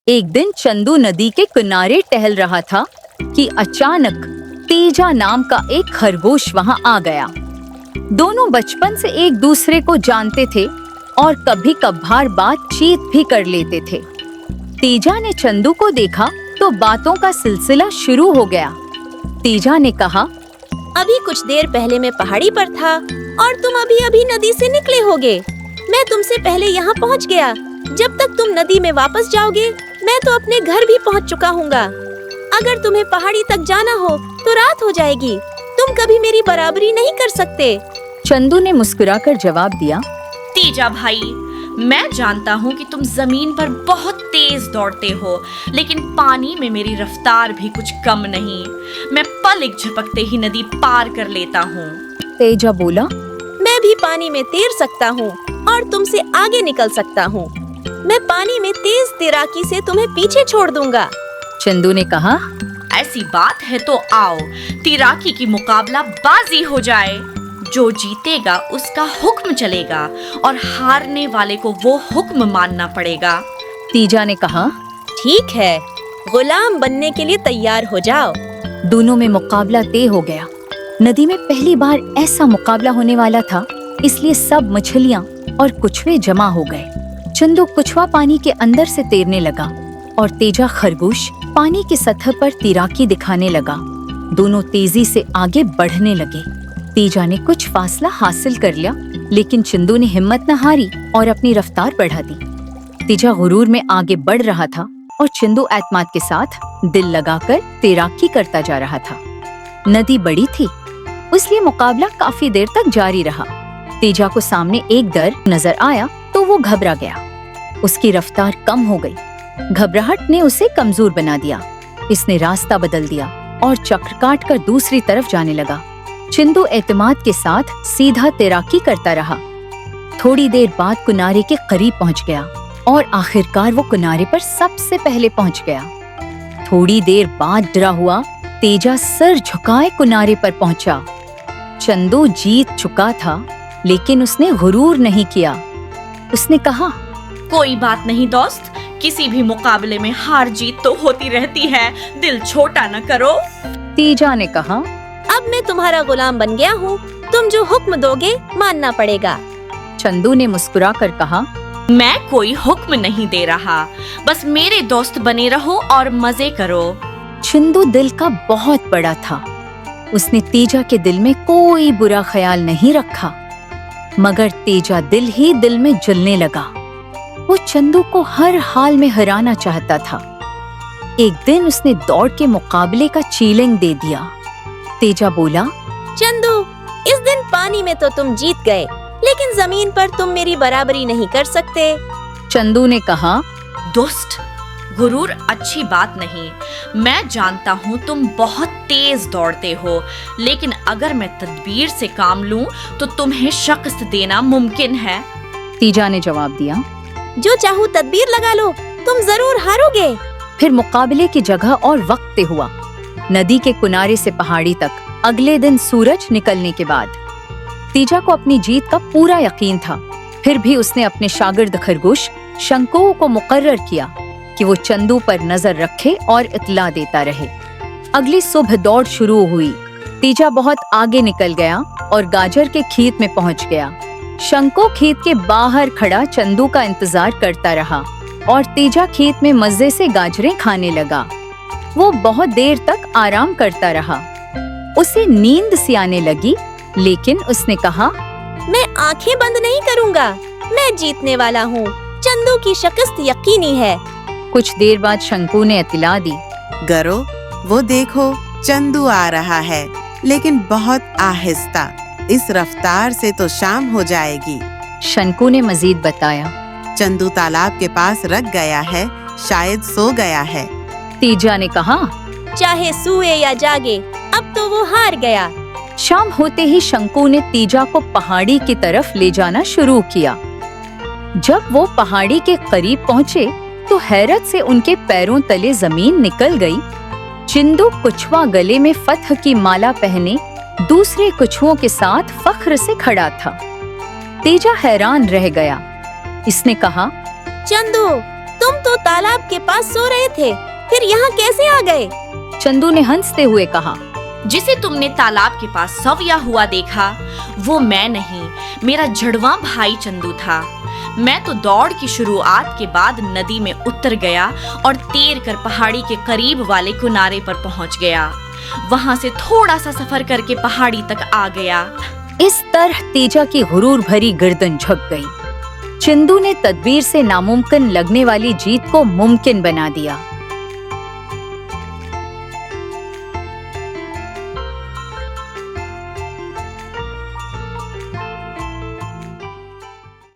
एक दिन चंदू नदी के किनारे टहल रहा था कि अचानक तेजा नाम का एक खरगोश वहां आ गया। दोनों बचपन से एक दूसरे को जानते थे और कभी कभार बातचीत भी कर लेते थे। तेजा ने चंदू को देखा तो बातों का सिलसिला शुरू हो गया। तेजा ने कहा, अभी कुछ देर पहले मैं पहाड़ी पर था और तुम अभी नदी से निकले होगे। मैं तुमसे पहले यहाँ पहुँच गया। जब तक तुम नदी में वापस जाओगे मैं तो अपने घर भी पहुँच चुका हूँगा। अगर तुम्हें पहाड़ी तक जाना हो तो रात हो जाएगी। तुम कभी मेरी बराबरी नहीं कर सकते। चंदू ने मुस्कुराकर जवाब दिया, तेजा भाई, मैं जानता हूँ कि तुम जमीन पर बहुत तेज दौड़ते हो, लेकिन पानी में मेरी रफ्तार भी कुछ कम नहीं। मैं पल एक झपकते ही नदी पार कर लेता हूँ। तेजा बोला, मैं भी पानी में तैर सकता हूँ और तुमसे आगे निकल सकता हूँ। मैं पानी में तेज तैराकी से तुम्हें पीछे छोड़ दूंगा। चंदू ने कहा, ऐसी बात है तो आओ तैराकी की मुकाबला बाजी हो जाए। जो जीतेगा उसका हुक्म चलेगा और हारने वाले को वो हुक्म मानना पड़ेगा। तेजा ने कहा, ठीक है, गुलाम बनने के लिए तैयार हो जाओ। दोनों में मुकाबला तय हो गया। नदी में पहली बार ऐसा मुकाबला होने वाला था, इसलिए सब मछलियां और कछुए जमा हो गए। चंदू कछुआ पानी के अंदर से तैरने लगा और तेजा खरगोश पानी की सतह पर तैराकी दिखाने लगा। दोनों तेजी से आगे बढ़ने लगे। तेजा ने कुछ फासला हासिल कर लिया, लेकिन चंदू ने हिम्मत न हारी और अपनी रफ्तार बढ़ा दी। तेजा गुरूर में आगे बढ़ रहा था और चंदू एतमाद के साथ दिल लगाकर तैराकी करता जा रहा था। नदी बड़ी थी, इसलिए मुकाबला काफी देर तक जारी रहा। तेजा को सामने एक दर नजर आया तो वो घबरा गया। उसकी रफ्तार कम हो गई। घबराहट ने उसे कमजोर बना दिया। इसने रास्ता बदल दिया और चक्र काट कर दूसरी तरफ जाने लगा। चंदू एतमाद के साथ सीधा तैराकी करता रहा। थोड़ी देर बाद किनारे के करीब पहुंच गया और आखिरकार वो किनारे पर सबसे पहले पहुंच गया। थोड़ी देर बाद डरा हुआ तेजा सर झुकाए किनारे पर पहुंचा। चंदू जीत चुका था, लेकिन उसने गुरूर नहीं किया। उसने कहा, कोई बात नहीं दोस्त, किसी भी मुकाबले में हार जीत तो होती रहती है। दिल छोटा न करो। तेजा ने कहा, अब मैं तुम्हारा गुलाम बन गया हूँ। तुम जो हुक्म दोगे मानना पड़ेगा। चंदू ने मुस्कुराकर कहा, मैं कोई हुक्म नहीं दे रहा, बस मेरे दोस्त बने रहो और मजे करो। चंदू दिल का बहुत बड़ा था। उसने तेजा के दिल में कोई बुरा ख्याल नहीं रखा, मगर तेजा दिल ही दिल में जलने लगा। वो चंदू को हर हाल में हराना चाहता था। एक दिन उसने दौड़ के मुकाबले का चैलेंज दे दिया। तेजा बोला, चंदू, इस दिन पानी में तो तुम जीत गए, लेकिन जमीन पर तुम मेरी बराबरी नहीं कर सकते। चंदू ने कहा, दोस्त, गुरूर अच्छी बात नहीं। मैं जानता हूँ तुम बहुत तेज दौड़ते हो, लेकिन अगर मैं तदबीर से काम लूँ तो तुम्हें शिकस्त देना मुमकिन है। तेजा ने जवाब दिया, जो चाहूँ तदबीर लगा लो, तुम जरूर हारोगे। फिर मुकाबले की जगह और वक्त तय हुआ। नदी के किनारे से पहाड़ी तक अगले दिन सूरज निकलने के बाद तेजा को अपनी जीत का पूरा यकीन था। फिर भी उसने अपने शागिर्द खरगोश शंको को मुकर्रर किया कि वो चंदू पर नजर रखे और इत्तला देता रहे। अगली सुबह दौड़ शुरू हुई। तेजा बहुत आगे निकल गया और गाजर के खेत में पहुंच गया। शंको खेत के बाहर खड़ा चंदू का इंतजार करता रहा और तेजा खेत में मजे से गाजरें खाने लगा। वो बहुत देर तक आराम करता रहा। उसे नींद सी आने लगी, लेकिन उसने कहा, मैं आंखें बंद नहीं करूंगा। मैं जीतने वाला हूँ। चंदू की शिकस्त यकीनी है। कुछ देर बाद शंकु ने इत्तला दी, गरो, वो देखो, चंदू आ रहा है, लेकिन बहुत आहिस्ता। इस रफ्तार से तो शाम हो जाएगी। शंकु ने मजीद बताया, चंदू तालाब के पास रख गया है, शायद सो गया है। तेजा ने कहा, चाहे सोए या जागे, अब तो वो हार गया। शाम होते ही शंकु ने तेजा को पहाड़ी की तरफ ले जाना शुरू किया। जब वो पहाड़ी के करीब पहुँचे तो हैरत से उनके पैरों तले जमीन निकल गई। चंदू कछुआ गले में फतह की माला पहने दूसरे कछुओं के साथ फख्र से खड़ा था। तेजा हैरान रह गया। इसने कहा, चंदू, तुम तो तालाब के पास सो रहे थे, फिर यहाँ कैसे आ गए? चंदू ने हंसते हुए कहा, जिसे तुमने तालाब के पास सवया हुआ देखा, वो मैं नहीं, मेरा जुड़वा भाई चंदू था। मैं तो दौड़ की शुरुआत के बाद नदी में उतर गया और तैर कर पहाड़ी के करीब वाले किनारे पर पहुंच गया। वहां से थोड़ा सा सफर करके पहाड़ी तक आ गया। इस तरह तेजा की गुरूर भरी गर्दन झुक गई। चंदू ने तदबीर से नामुमकिन लगने वाली जीत को मुमकिन बना दिया।